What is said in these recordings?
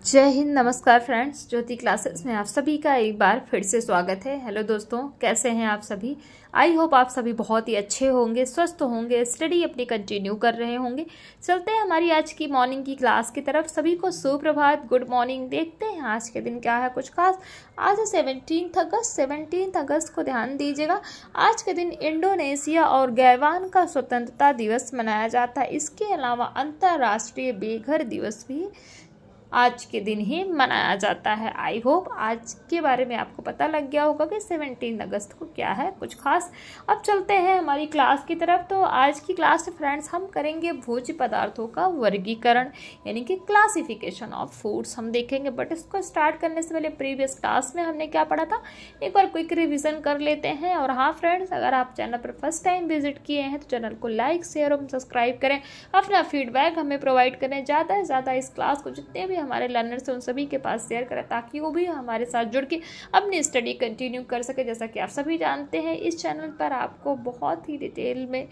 जय हिंद। नमस्कार फ्रेंड्स, ज्योति क्लासेस में आप सभी का एक बार फिर से स्वागत है। हेलो दोस्तों, कैसे हैं आप सभी? आई होप आप सभी बहुत ही अच्छे होंगे, स्वस्थ होंगे, स्टडी अपनी कंटिन्यू कर रहे होंगे। चलते हैं हमारी आज की मॉर्निंग की क्लास की तरफ। सभी को सुप्रभात, गुड मॉर्निंग। देखते हैं आज के दिन क्या है कुछ खास। आज है 17 अगस्त को ध्यान दीजिएगा। आज के दिन इंडोनेशिया और गैवान का स्वतंत्रता दिवस मनाया जाता है। इसके अलावा अंतर्राष्ट्रीय बेघर दिवस भी आज के दिन ही मनाया जाता है। आई होप आज के बारे में आपको पता लग गया होगा कि 17 अगस्त को क्या है कुछ खास। अब चलते हैं हमारी क्लास की तरफ। तो आज की क्लास में फ्रेंड्स हम करेंगे भोज्य पदार्थों का वर्गीकरण यानी कि क्लासिफिकेशन ऑफ फूड्स हम देखेंगे। बट इसको स्टार्ट करने से पहले प्रीवियस क्लास में हमने क्या पढ़ा था एक बार क्विक रिविजन कर लेते हैं। और हाँ फ्रेंड्स, अगर आप चैनल पर फर्स्ट टाइम विजिट किए हैं तो चैनल को लाइक, शेयर और सब्सक्राइब करें। अपना फीडबैक हमें प्रोवाइड करें। ज़्यादा से ज़्यादा इस क्लास को जितने भी हमारे लर्नर्स हैं उन सभी के पास शेयर करें ताकि वो भी हमारे साथ जुड़ के अपनी स्टडी कंटिन्यू कर सके। जैसा कि आप सभी जानते हैं इस चैनल पर आपको बहुत ही डिटेल में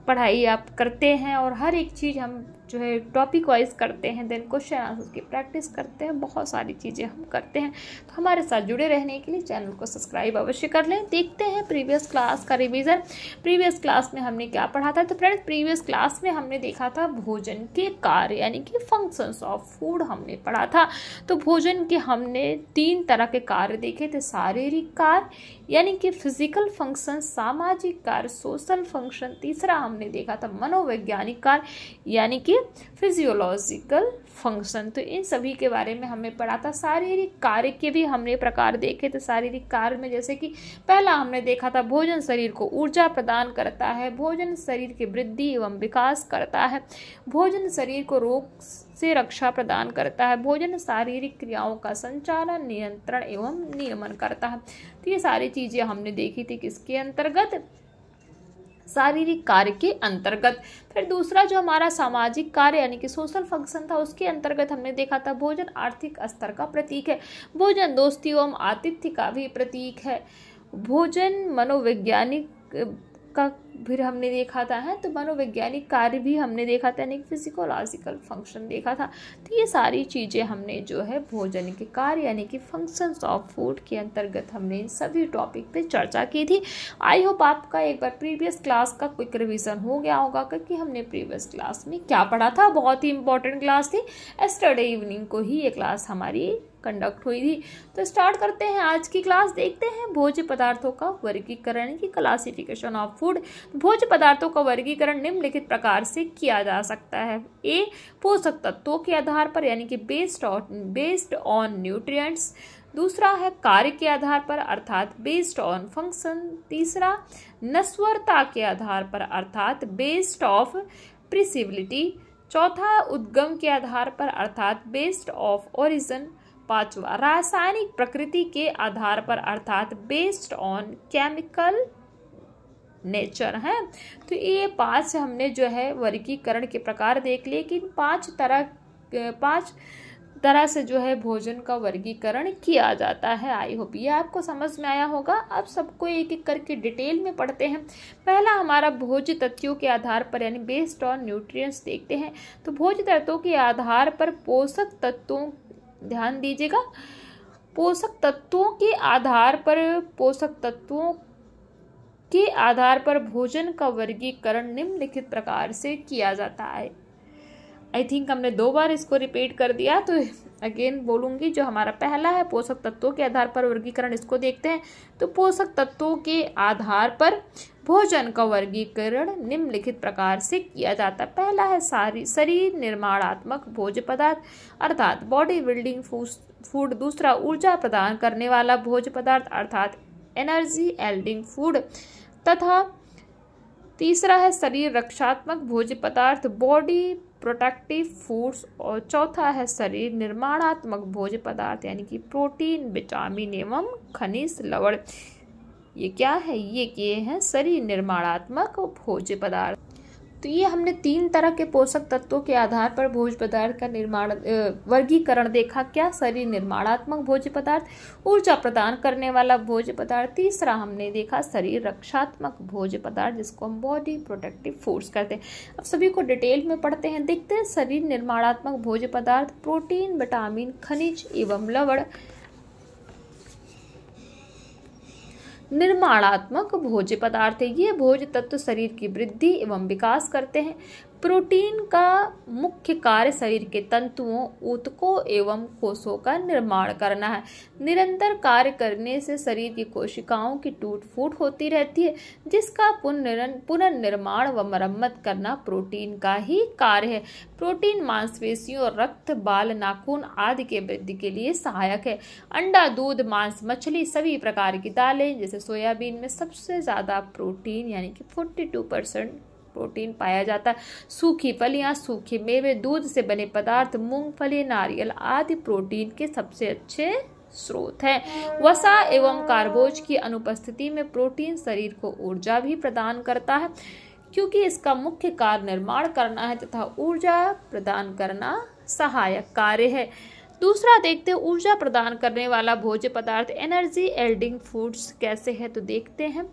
पढ़ाई आप करते हैं और हर एक चीज़ हम जो है टॉपिक वाइज करते हैं, देन क्वेश्चन आंसर्स की प्रैक्टिस करते हैं, बहुत सारी चीज़ें हम करते हैं। तो हमारे साथ जुड़े रहने के लिए चैनल को सब्सक्राइब अवश्य कर लें। देखते हैं प्रीवियस क्लास का रिवीजन। प्रीवियस क्लास में हमने क्या पढ़ा था? तो फ्रेंड्स, प्रीवियस क्लास में हमने देखा था भोजन के कार्य यानी कि फंक्शंस ऑफ फूड हमने पढ़ा था। तो भोजन के हमने 3 तरह के कार्य देखे थे। शारीरिक कार्य यानी कि फिजिकल फंक्शन, सामाजिक कार्य सोशल फंक्शन, तीसरा हमने देखा था मनोवैज्ञानिक कार्य यानी कि फिजियोलॉजिकल फंक्शन। तो इन सभी के बारे में हमने पढ़ा था। शारीरिक कार्य के भी हमने प्रकार देखे थे। शारीरिक कार्य में जैसे कि पहला हमने देखा था भोजन शरीर को ऊर्जा प्रदान करता है, भोजन शरीर की वृद्धि एवं विकास करता है, भोजन शरीर को रोग से रक्षा प्रदान करता है, भोजन शारीरिक क्रियाओं का संचालन, नियंत्रण एवं नियमन करता है। तो ये सारी चीजें हमने देखी थी किसके अंतर्गत? शारीरिक कार्य के अंतर्गत। फिर दूसरा जो हमारा सामाजिक कार्य यानी कि सोशल फंक्शन था उसके अंतर्गत हमने देखा था भोजन आर्थिक स्तर का प्रतीक है, भोजन दोस्ती एवं आतिथ्य का भी प्रतीक है, भोजन मनोवैज्ञानिक का फिर हमने देखा था है। तो मनोवैज्ञानिक कार्य भी हमने देखा था यानी फिजिकोलॉजिकल फंक्शन देखा था। तो ये सारी चीज़ें हमने जो है भोजन के कार्य यानी कि फंक्शंस ऑफ फूड के अंतर्गत हमने इन सभी टॉपिक पे चर्चा की थी। आई होप आपका एक बार प्रीवियस क्लास का क्विक रिवीजन हो गया होगा क्योंकि हमने प्रीवियस क्लास में क्या पढ़ा था। बहुत ही इंपॉर्टेंट क्लास थी। एस्टरडे इवनिंग को ही ये क्लास हमारी कंडक्ट हुई थी। तो स्टार्ट करते हैं आज की क्लास। देखते हैं भोज्य पदार्थों का वर्गीकरण की क्लासिफिकेशन ऑफ फूड। भोज्य पदार्थों का वर्गीकरण निम्नलिखित प्रकार से किया जा सकता है। ए, पोषक तत्वों के आधार पर यानी कि बेस्ड ऑन न्यूट्रिएंट्स। दूसरा है कार्य के आधार पर अर्थात बेस्ड ऑन फंक्शन। तीसरा नस्वरता के आधार पर अर्थात बेस्ड ऑफ प्रिसिबिलिटी। चौथा उद्गम के आधार पर अर्थात बेस्ड ऑफ ओरिजिन। पांचवा रासायनिक प्रकृति के आधार पर अर्थात बेस्ड ऑन केमिकल नेचर है। तो ये 5 हमने जो है वर्गीकरण के प्रकार देख लिए कि 5 तरह से जो है भोजन का वर्गीकरण किया जाता है। आई होप ये आपको समझ में आया होगा। अब सबको एक एक करके डिटेल में पढ़ते हैं। पहला हमारा भोज्य तत्वों के आधार पर यानी बेस्ड ऑन न्यूट्रिएंट्स देखते हैं। तो भोज्य तत्वों के आधार पर पोषक तत्वों, ध्यान दीजिएगा, पोषक तत्वों के आधार पर भोजन का वर्गीकरण निम्नलिखित प्रकार से किया जाता है। आई थिंक हमने 2 बार इसको रिपीट कर दिया तो अगेन बोलूंगी। जो हमारा पहला है पोषक तत्वों के आधार पर वर्गीकरण, इसको देखते हैं। तो पोषक तत्वों के आधार पर भोजन का वर्गीकरण निम्नलिखित प्रकार से किया जाता है। पहला है शरीर निर्माणात्मक भोज्य पदार्थ अर्थात बॉडी बिल्डिंग फूड। दूसरा ऊर्जा प्रदान करने वाला भोज्य पदार्थ अर्थात एनर्जी एल्डिंग फूड। तथा तीसरा है शरीर रक्षात्मक भोज्य पदार्थ बॉडी प्रोटेक्टिव फूड्स। और चौथा है शरीर निर्माणात्मक भोज्य पदार्थ यानी कि प्रोटीन, विटामिन एवं खनिज लवण। ये क्या है? ये हैं शरीर निर्माणात्मक भोज्य पदार्थ। तो ये हमने 3 तरह के पोषक तत्वों के आधार पर भोज्य पदार्थ का वर्गीकरण देखा। क्या? शरीर निर्माणात्मक भोज्य पदार्थ, ऊर्जा प्रदान करने वाला भोज्य पदार्थ। तीसरा हमने देखा शरीर रक्षात्मक भोज्य पदार्थ, जिसको हम बॉडी प्रोटेक्टिव फूड्स कहते हैं। अब सभी को डिटेल में पढ़ते हैं, देखते हैं। शरीर निर्माणात्मक भोज्य पदार्थ प्रोटीन, विटामिन, खनिज एवं लवण। निर्माणात्मक भोज्य पदार्थ है, ये भोज्य तत्व शरीर की वृद्धि एवं विकास करते हैं। प्रोटीन का मुख्य कार्य शरीर के तंतुओं, ऊतकों एवं कोशों का निर्माण करना है। निरंतर कार्य करने से शरीर की कोशिकाओं की टूट फूट होती रहती है, जिसका पुनर्निर्माण व मरम्मत करना प्रोटीन का ही कार्य है। प्रोटीन मांसपेशियों, रक्त, बाल, नाखून आदि के वृद्धि के लिए सहायक है। अंडा, दूध, मांस, मछली, सभी प्रकार की दालें जैसे सोयाबीन में सबसे ज्यादा प्रोटीन यानी कि 42% प्रोटीन पाया जाता है। सूखी फलियां, सूखे मेवे, दूध से बने पदार्थ, मूंगफली, नारियल आदि प्रोटीन के सबसे अच्छे स्रोत हैं। वसा एवं कार्बोज की अनुपस्थिति में प्रोटीन शरीर को ऊर्जा भी प्रदान करता है, क्योंकि इसका मुख्य कार्य निर्माण करना है तथा ऊर्जा प्रदान करना सहायक कार्य है। दूसरा देखते हैं ऊर्जा प्रदान करने वाला भोज्य पदार्थ एनर्जी एल्डिंग फूड्स कैसे है, तो देखते हैं।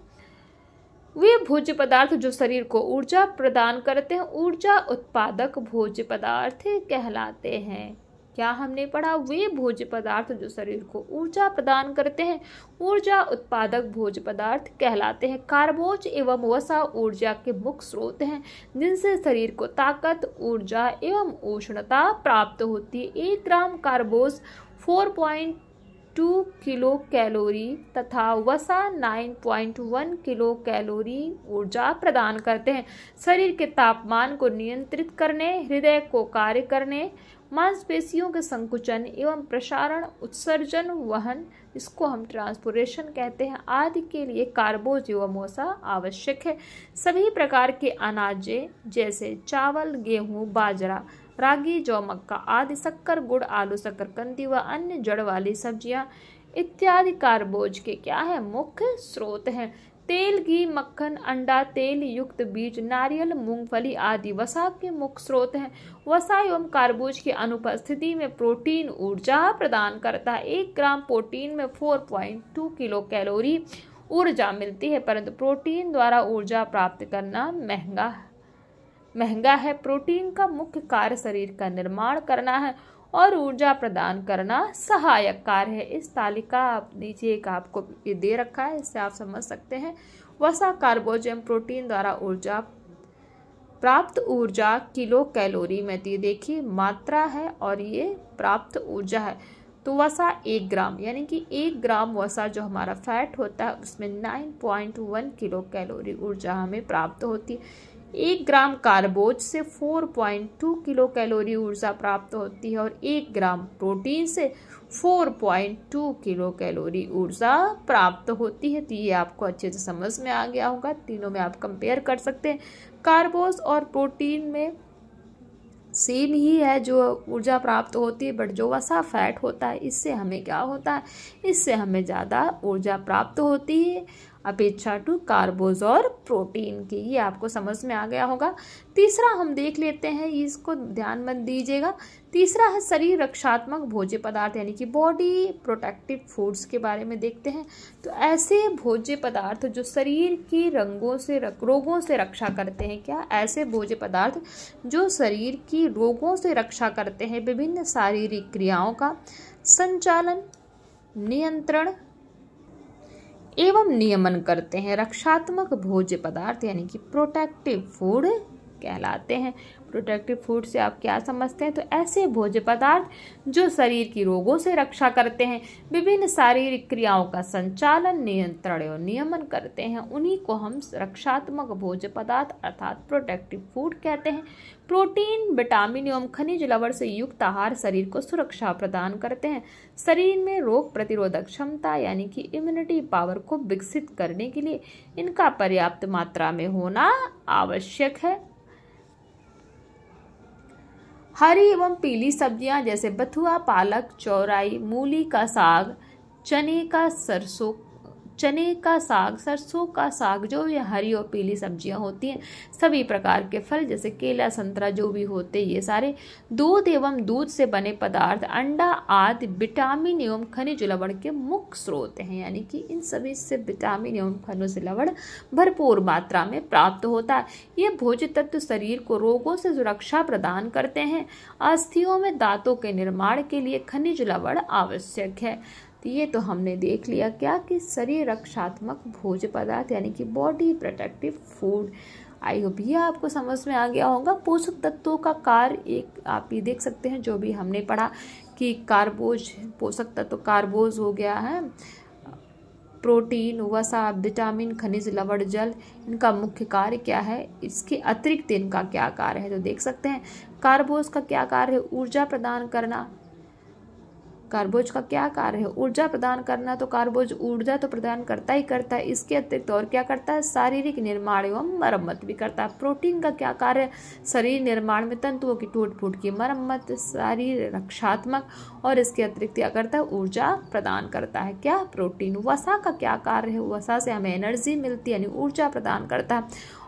वे भोज्य पदार्थ जो शरीर को ऊर्जा प्रदान करते हैं ऊर्जा उत्पादक भोज्य पदार्थ कहलाते हैं। क्या हमने पढ़ा? वे भोज्य पदार्थ जो शरीर को ऊर्जा प्रदान करते हैं ऊर्जा उत्पादक भोज्य पदार्थ कहलाते हैं। कार्बोज एवं वसा ऊर्जा के मुख्य स्रोत हैं, जिनसे शरीर को ताकत, ऊर्जा एवं उष्णता प्राप्त होती है। 1 ग्राम कार्बोज 4.2 किलो कैलोरी तथा वसा 9.1 किलो कैलोरी ऊर्जा प्रदान करते हैं। शरीर के तापमान को नियंत्रित करने, हृदय को कार्य करने, मांसपेशियों के संकुचन एवं प्रसारण, उत्सर्जन, वहन, इसको हम ट्रांसपोर्टेशन कहते हैं, आदि के लिए कार्बोज एवं वसा आवश्यक है। सभी प्रकार के अनाजें जैसे चावल, गेहूं, बाजरा, रागी, जौ, मक्का आदि, शक्कर, गुड़, आलू, शकरकंदी व अन्य जड़ वाली सब्जियां इत्यादि कार्बोज के क्या है? मुख्य स्रोत हैं। तेल, घी, मक्खन, अंडा, तेल युक्त बीज, नारियल, मूंगफली आदि वसा के मुख्य स्रोत हैं। वसा एवं कार्बोज की अनुपस्थिति में प्रोटीन ऊर्जा प्रदान करता है। 1 ग्राम प्रोटीन में 4.2 किलो कैलोरी ऊर्जा मिलती है, परंतु प्रोटीन द्वारा ऊर्जा प्राप्त करना महंगा है। प्रोटीन का मुख्य कार्य शरीर का निर्माण करना है और ऊर्जा प्रदान करना सहायक कार्य है। इस तालिका आप नीचे एक आपको ये दे रखा है, इससे आप समझ सकते हैं। वसा, कार्बोज एवं प्रोटीन द्वारा प्राप्त ऊर्जा किलो कैलोरी में, तो ये देखिए मात्रा है और ये प्राप्त ऊर्जा है। तो वसा 1 ग्राम यानी कि 1 ग्राम वसा जो हमारा फैट होता है उसमें 9.1 किलो कैलोरी ऊर्जा हमें प्राप्त होती है। 1 ग्राम कार्बोज से 4.2 किलो कैलोरी ऊर्जा प्राप्त होती है और 1 ग्राम प्रोटीन से 4.2 किलो कैलोरी ऊर्जा प्राप्त होती है। तो ये आपको अच्छे से समझ में आ गया होगा। तीनों में आप कंपेयर कर सकते हैं। कार्बोज और प्रोटीन में सेम ही है जो ऊर्जा प्राप्त होती है, बट जो वसा फैट होता है इससे हमें क्या होता है? इससे हमें ज़्यादा ऊर्जा प्राप्त होती है अपेक्षा टू कार्बोज और प्रोटीन की। ये आपको समझ में आ गया होगा। तीसरा हम देख लेते हैं, इसको ध्यान मत दीजिएगा। तीसरा है शरीर रक्षात्मक भोज्य पदार्थ यानी कि बॉडी प्रोटेक्टिव फूड्स के बारे में देखते हैं। तो ऐसे भोज्य पदार्थ जो शरीर की रोगों से रक्षा करते हैं। क्या? ऐसे भोज्य पदार्थ जो शरीर की रोगों से रक्षा करते हैं, विभिन्न शारीरिक क्रियाओं का संचालन, नियंत्रण एवं नियमन करते हैं। रक्षात्मक भोज्य पदार्थ यानी कि प्रोटेक्टिव फूड कहलाते हैं। प्रोटेक्टिव फूड से आप क्या समझते हैं? तो ऐसे भोज्य पदार्थ जो शरीर की रोगों से रक्षा करते हैं, विभिन्न शारीरिक क्रियाओं का संचालन, नियंत्रण और नियमन करते हैं, उन्हीं को हम रक्षात्मक भोज्य पदार्थ अर्थात प्रोटेक्टिव फूड कहते हैं। प्रोटीन, विटामिन एवं खनिज लवण से युक्त आहार शरीर को सुरक्षा प्रदान करते हैं। शरीर में रोग प्रतिरोधक क्षमता यानी कि इम्यूनिटी पावर को विकसित करने के लिए इनका पर्याप्त मात्रा में होना आवश्यक है। हरी एवं पीली सब्जियां जैसे बथुआ, पालक, चौराई, मूली का साग, चने का साग, सरसों का साग, जो ये हरी और पीली सब्जियां होती हैं, सभी प्रकार के फल जैसे केला, संतरा जो भी होते हैं, ये सारे दूध एवं दूध से बने पदार्थ, अंडा आदि विटामिन एवं खनिज लवण के मुख्य स्रोत हैं। यानी कि इन सभी से विटामिन एवं खनिज लवण भरपूर मात्रा में प्राप्त होता है। ये भोज्य तत्व शरीर को रोगों से सुरक्षा प्रदान करते हैं। अस्थियों में दांतों के निर्माण के लिए खनिज लवण आवश्यक है। तो ये तो हमने देख लिया क्या कि शरीर रक्षात्मक भोज्य पदार्थ यानी कि body protective food. I hope ये आपको समझ में आ गया होगा। पोषक तत्वों का कार्य एक आप ये देख सकते हैं, जो भी हमने पढ़ा कि कार्बोज, पोषक तत्व कार्बोज हो गया है, प्रोटीन, वसा, विटामिन, खनिज लवण, जल, इनका मुख्य कार्य क्या है, इसके अतिरिक्त इनका क्या कार्य है। तो देख सकते हैं कार्बोज का क्या कार्य है, ऊर्जा प्रदान करना। कार्बोज का क्या कार्य है, ऊर्जा प्रदान करना। तो कार्बोज ऊर्जा तो प्रदान करता ही करता है, इसके अतिरिक्त और क्या करता है, शारीरिक निर्माण एवं मरम्मत भी करता है। प्रोटीन का क्या कार्य है, शरीर निर्माण में तंतुओं की टूट फूट की मरम्मत, शारीर रक्षात्मक, और इसके अतिरिक्त क्या करता है, ऊर्जा प्रदान करता है क्या, प्रोटीन। वसा का क्या कार्य है, वसा से हमें एनर्जी मिलती है यानी ऊर्जा प्रदान करता है।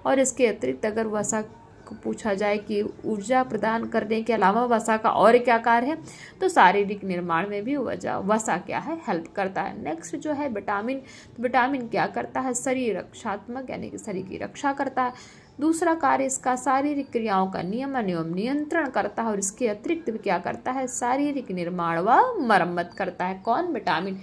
और इसके अतिरिक्त अगर वसा को पूछा जाए कि ऊर्जा प्रदान करने के अलावा वसा का और क्या कार्य है, तो शारीरिक निर्माण में भी वसा क्या है, हेल्प करता है। नेक्स्ट जो है विटामिन, तो विटामिन क्या करता है, शरीर रक्षात्मक यानी कि शरीर की रक्षा करता है। दूसरा कार्य इसका शारीरिक क्रियाओं का नियमन एवं नियंत्रण करता है, और इसके अतिरिक्त भी क्या करता है, शारीरिक निर्माण व मरम्मत करता है। कौन, विटामिन।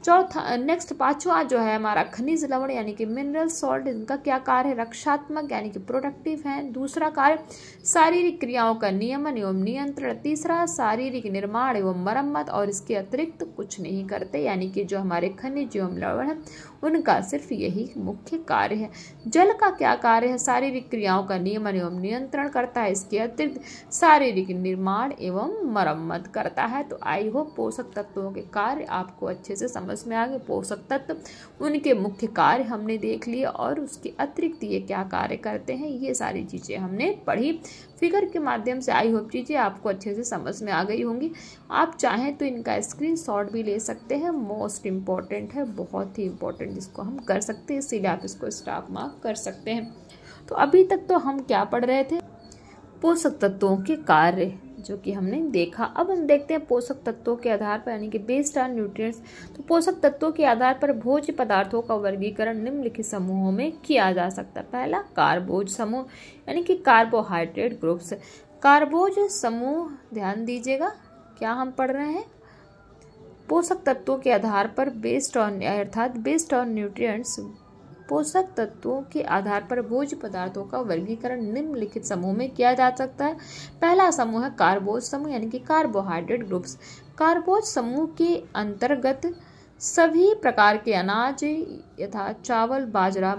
चौथा, नेक्स्ट पांचवा जो है हमारा खनिज लवण यानी कि मिनरल सॉल्ट, इनका क्या कार्य है, रक्षात्मक यानी कि प्रोडक्टिव है। दूसरा कार्य शारीरिक क्रियाओं का नियमन एवं नियंत्रण। तीसरा शारीरिक निर्माण एवं मरम्मत, और इसके अतिरिक्त कुछ नहीं करते, यानी कि जो हमारे खनिज एवं लवण है उनका सिर्फ यही मुख्य कार्य है। जल का क्या कार्य है, शारीरिक क्रियाओं का नियमन एवं नियंत्रण करता है, इसके अतिरिक्त शारीरिक निर्माण एवं मरम्मत करता है। तो आई होप पोषक तत्वों के कार्य आपको अच्छे से समझ में आ गए। पोषक तत्व, उनके मुख्य कार्य हमने देख लिए, और उसके अतिरिक्त ये क्या कार्य करते हैं, ये सारी चीजें हमने पढ़ी। फिगर के माध्यम से आई होप चीजें आपको अच्छे से समझ में आ गई होंगी। आप चाहें तो इनका स्क्रीनशॉट भी ले सकते हैं, मोस्ट इम्पॉर्टेंट है, बहुत ही इम्पोर्टेंट, जिसको हम कर सकते हैं, इसीलिए आप इसको स्टाफ मार्क कर सकते हैं। तो अभी तक तो हम क्या पढ़ रहे थे, पोषक तत्वों के कार्य, जो कि हमने देखा। अब हम देखते हैं पोषक तत्वों के आधार पर यानी कि बेस्ड ऑन न्यूट्रिएंट्स। तो पोषक तत्वों के आधार पर भोज्य पदार्थों का वर्गीकरण निम्नलिखित समूहों में किया जा सकता है। पहला, कार्बोज समूह यानी कि कार्बोहाइड्रेट ग्रुप्स। कार्बोज समूह, ध्यान दीजिएगा क्या हम पढ़ रहे हैं, पोषक तत्वों के आधार पर बेस्ड ऑन अर्थात बेस्ड ऑन न्यूट्रिएंट्स, पोषक तत्वों के आधार पर भोज्य पदार्थों का वर्गीकरण निम्नलिखित समूह में किया जा सकता है। पहला समूह है कार्बोज समूह यानी कि कार्बोहाइड्रेट ग्रुप्स। कार्बोज समूह के अंतर्गत सभी प्रकार के अनाज यथा चावल, बाजरा,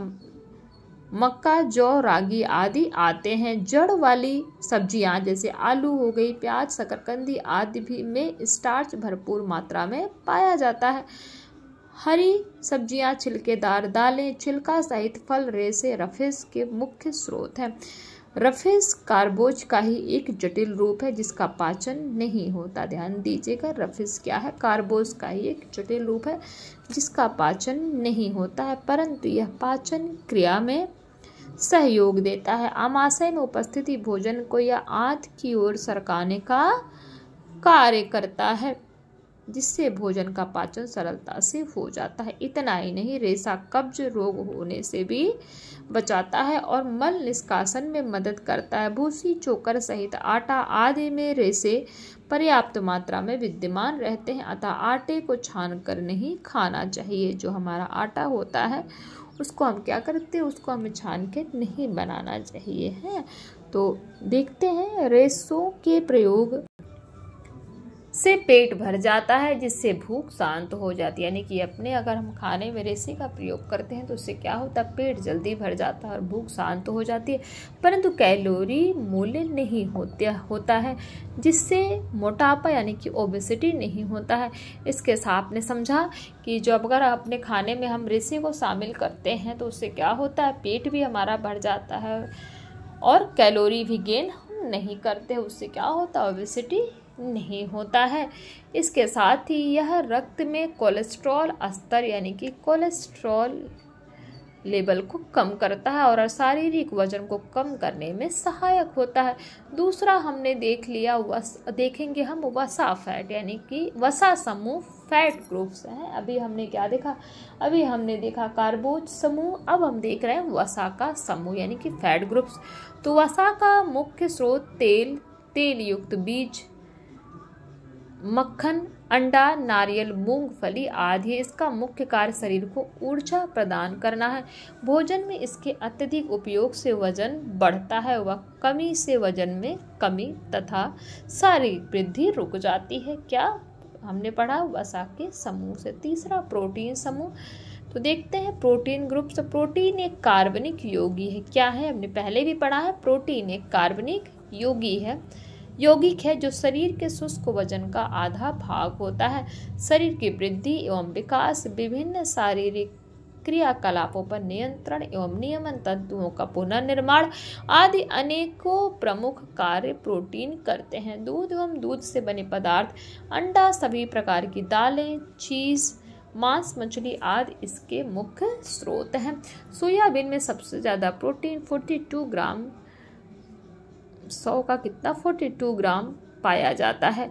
मक्का, जौ, रागी आदि आते हैं। जड़ वाली सब्जियां जैसे आलू हो गई, प्याज, शकरकंदी आदि भी में स्टार्च भरपूर मात्रा में पाया जाता है। हरी सब्जियां, छिलकेदार दालें, छिलका सहित फल, रेसे रफेज के मुख्य स्रोत हैं। रफेज कार्बोज का ही एक जटिल रूप है जिसका पाचन नहीं होता। ध्यान दीजिएगा, रफेज क्या है, कार्बोज का ही एक जटिल रूप है जिसका पाचन नहीं होता है, परंतु यह पाचन क्रिया में सहयोग देता है। आमाशय में उपस्थिति भोजन को या आंत की ओर सरकाने का कार्य करता है, जिससे भोजन का पाचन सरलता से हो जाता है। इतना ही नहीं, रेशा कब्ज रोग होने से भी बचाता है और मल निष्कासन में मदद करता है। भूसी, चोकर सहित आटा आदि में रेशे पर्याप्त मात्रा में विद्यमान रहते हैं, अतः आटे को छान कर नहीं खाना चाहिए। जो हमारा आटा होता है उसको हम क्या करते हैं, उसको हमें छान के नहीं बनाना चाहिए है। तो देखते हैं, रेशों के प्रयोग से पेट भर जाता है जिससे भूख शांत हो जाती है। यानी कि अपने अगर हम खाने में रेशे का प्रयोग करते हैं तो उससे क्या होता है, पेट जल्दी भर जाता है और भूख शांत हो जाती है, परंतु कैलोरी मूल्य नहीं होता है, जिससे मोटापा यानी कि ओबेसिटी नहीं होता है। इसके साथ आपने समझा कि जो अगर अपने खाने में हम रेशे को शामिल करते हैं तो उससे क्या होता है, पेट भी हमारा भर जाता है और कैलोरी भी गेन हम नहीं करते, उससे क्या होता है, ओबेसिटी नहीं होता है। इसके साथ ही यह रक्त में कोलेस्ट्रॉल स्तर यानी कि कोलेस्ट्रॉल लेवल को कम करता है और शारीरिक वजन को कम करने में सहायक होता है। दूसरा हमने देख लिया देखेंगे हम वसा फैट यानी कि वसा समूह फैट ग्रुप्स हैं। अभी हमने क्या देखा, अभी हमने देखा कार्बोज समूह, अब हम देख रहे हैं वसा का समूह यानी कि फैट ग्रुप्स। तो वसा का मुख्य स्रोत तेल, तेल युक्त बीज, मक्खन, अंडा, नारियल, मूंगफली आदि। इसका मुख्य कार्य शरीर को ऊर्जा प्रदान करना है। भोजन में इसके अत्यधिक उपयोग से वजन बढ़ता है व कमी से वजन में कमी तथा शारीरिक वृद्धि रुक जाती है। क्या हमने पढ़ा वसा के समूह से। तीसरा प्रोटीन समूह। तो देखते हैं प्रोटीन ग्रुप्स। प्रोटीन एक कार्बनिक यौगिक है। क्या है, हमने पहले भी पढ़ा है, प्रोटीन एक कार्बनिक यौगिक है जो शरीर के शुष्क वजन का आधा भाग होता है। शरीर की वृद्धि एवं विकास, विभिन्न शारीरिक क्रियाकलापों पर नियंत्रण एवं नियमन, तंतुओं का पुनर्निर्माण आदि अनेकों प्रमुख कार्य प्रोटीन करते हैं। दूध एवं दूध से बने पदार्थ, अंडा, सभी प्रकार की दालें, चीज, मांस, मछली आदि इसके मुख्य स्रोत हैं। सोयाबीन में सबसे ज्यादा प्रोटीन 42 ग्राम, 100 का कितना 42 ग्राम पाया जाता है।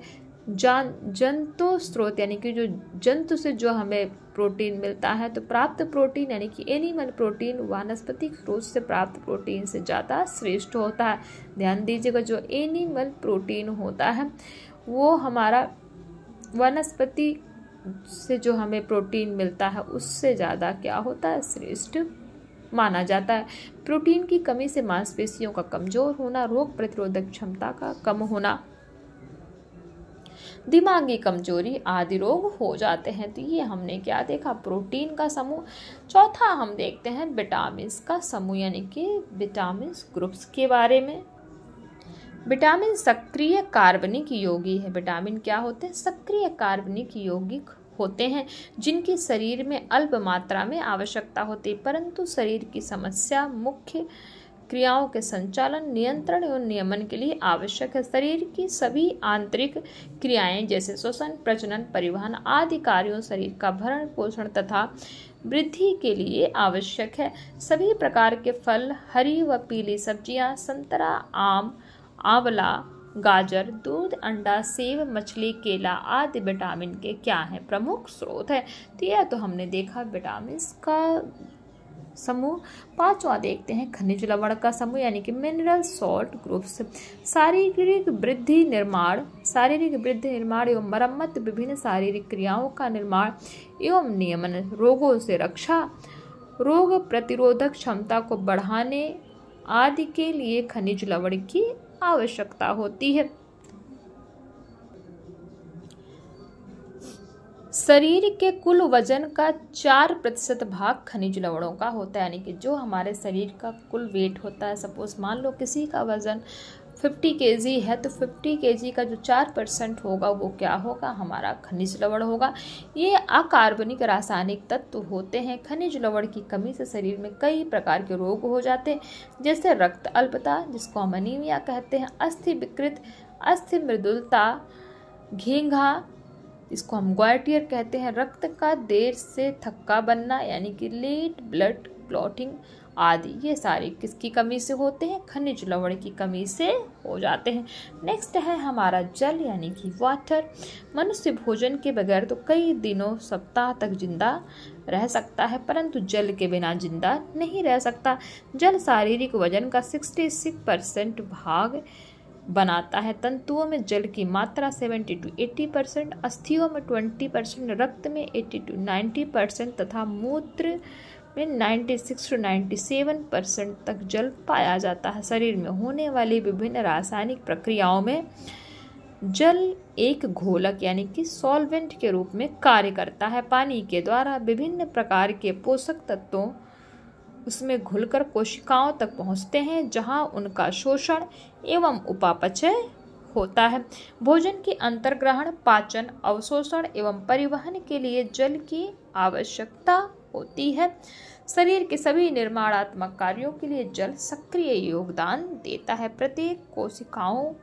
जंतु स्रोत यानी कि जो जंतु से जो हमें प्रोटीन मिलता है, तो प्राप्त प्रोटीन यानी कि एनिमल प्रोटीन वानस्पतिक स्रोत से प्राप्त प्रोटीन से ज़्यादा श्रेष्ठ होता है। ध्यान दीजिएगा, जो एनिमल प्रोटीन होता है वो हमारा वनस्पति से जो हमें प्रोटीन मिलता है उससे ज़्यादा क्या होता है, श्रेष्ठ माना जाता है। प्रोटीन की कमी से मांसपेशियों का कमजोर होना, रोग प्रतिरोधक क्षमता का कम होना, दिमागी कमजोरी आदि रोग हो जाते हैं। तो ये हमने क्या देखा, प्रोटीन का समूह। चौथा हम देखते हैं विटामिन का समूह यानी कि विटामिन ग्रुप्स के बारे में। विटामिन सक्रिय कार्बनिक यौगिक है। विटामिन क्या होते हैं, सक्रिय कार्बनिक यौगिक होते हैं जिनकी शरीर में अल्प मात्रा में आवश्यकता होती है, परंतु शरीर की समस्या मुख्य क्रियाओं के संचालन, नियंत्रण एवं नियमन के लिए आवश्यक है। शरीर की सभी आंतरिक क्रियाएं जैसे श्वसन, प्रजनन, परिवहन आदि कार्यों, शरीर का भरण पोषण तथा वृद्धि के लिए आवश्यक है। सभी प्रकार के फल, हरी व पीली सब्जियां, संतरा, आम, आंवला, गाजर, दूध, अंडा, सेब, मछली, केला आदि विटामिन के क्या है, प्रमुख स्रोत है। तो यह तो हमने देखा विटामिन का समूह। पांचवा देखते हैं खनिज लवण का समूह यानी कि मिनरल सॉल्ट ग्रुप्स। शारीरिक वृद्धि निर्माण एवं मरम्मत, विभिन्न शारीरिक क्रियाओं का निर्माण एवं नियमन, रोगों से रक्षा, रोग प्रतिरोधक क्षमता को बढ़ाने आदि के लिए खनिज लवण की आवश्यकता होती है। शरीर के कुल वजन का 4% भाग खनिज लवणों का होता है। यानी कि जो हमारे शरीर का कुल वेट होता है, सपोज मान लो किसी का वजन 50 kg है, तो 50 kg का जो 4% होगा वो क्या होगा, हमारा खनिज लवण होगा। ये अकार्बनिक रासायनिक तत्व होते हैं। खनिज लवण की कमी से शरीर में कई प्रकार के रोग हो जाते हैं, जैसे रक्त अल्पता जिसको हम एनीमिया कहते हैं, अस्थि विकृत, अस्थि मृदुलता, घेंघा इसको हम ग्वाइटियर कहते हैं, रक्त का देर से थक्का बनना यानी कि लेट ब्लड क्लॉटिंग आदि, ये सारे किसकी कमी से होते हैं, खनिज लवण की कमी से हो जाते हैं। नेक्स्ट है हमारा जल यानी कि वाटर। मनुष्य भोजन के बगैर तो कई दिनों, सप्ताह तक जिंदा रह सकता है, परंतु जल के बिना जिंदा नहीं रह सकता। जल शारीरिक वजन का 66% भाग बनाता है। तंतुओं में जल की मात्रा 70 to 80%, अस्थियों में 20%, रक्त में 80 to 90% तथा मूत्र में 96 to 97% तक जल पाया जाता है। शरीर में होने वाली विभिन्न रासायनिक प्रक्रियाओं में जल एक घोलक यानी कि सॉल्वेंट के रूप में कार्य करता है। पानी के द्वारा विभिन्न प्रकार के पोषक तत्वों उसमें घुलकर कोशिकाओं तक पहुंचते हैं, जहां उनका शोषण एवं उपापचय होता है। भोजन की अंतर्ग्रहण, पाचन, अवशोषण एवं परिवहन के लिए जल की आवश्यकता होती है। शरीर के सभी निर्माणात्मक कार्यों के लिए जल सक्रिय योगदान देता है। प्रत्येक कोशिकाओं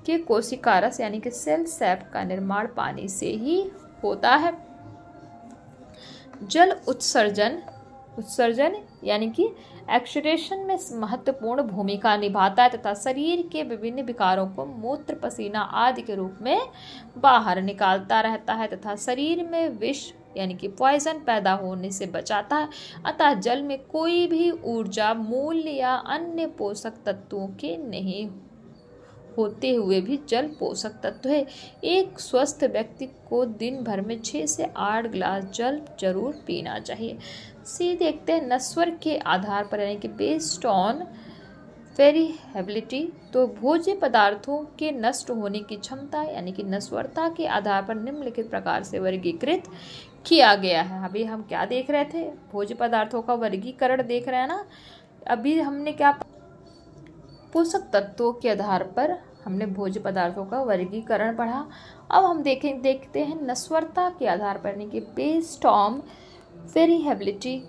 कि कोशिकारस यानी कि सेल सैप का निर्माण पानी से ही होता है। जल उत्सर्जन यानी कि एक्सक्रीशन में महत्वपूर्ण भूमिका निभाता है तथा शरीर के विभिन्न विकारों को मूत्र, पसीना आदि के रूप में बाहर निकालता रहता है तथा शरीर में विष यानी कि पॉइजन पैदा होने से बचाता है। अतः जल में कोई भी ऊर्जा मूल्य या अन्य पोषक तत्वों के नहीं होते हुए भी जल पोषक तत्व है। एक स्वस्थ व्यक्ति को दिन भर में 6 से 8 गिलास जल जरूर पीना चाहिए। देखते हैं नस्वर के आधार पर यानी कि बेस्ड ऑन वेरिएबिलिटी, तो भोज्य पदार्थों के नष्ट होने की क्षमता यानी कि नस्वरता के आधार पर निम्नलिखित प्रकार से वर्गीकृत किया गया है। अभी हम क्या देख रहे थे, भोज्य पदार्थों का वर्गीकरण देख रहे हैं ना। अभी हमने क्या, पोषक तत्वों के आधार पर हमने भोज्य पदार्थों का वर्गीकरण पढ़ा। अब हम देखते हैं नस्वरता के आधार पर यानी कि बेस्ड ऑन वेरिएबिलिटी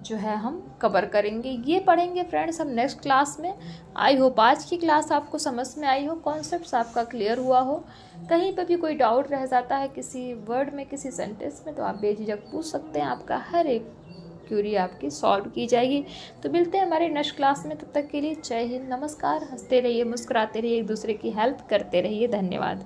जो है हम कवर करेंगे, ये पढ़ेंगे फ्रेंड्स हम नेक्स्ट क्लास में। आई होप आज की क्लास आपको समझ में आई हो, कॉन्सेप्ट्स आपका क्लियर हुआ हो। कहीं पर भी कोई डाउट रह जाता है किसी वर्ड में, किसी सेंटेंस में, तो आप बेझिझक पूछ सकते हैं। आपका हर एक क्यूरी आपकी सॉल्व की जाएगी। तो मिलते हैं हमारे नेक्स्ट क्लास में, तब तक के लिए जय हिंद, नमस्कार। हंसते रहिए, मुस्कुराते रहिए, एक दूसरे की हेल्प करते रहिए। धन्यवाद।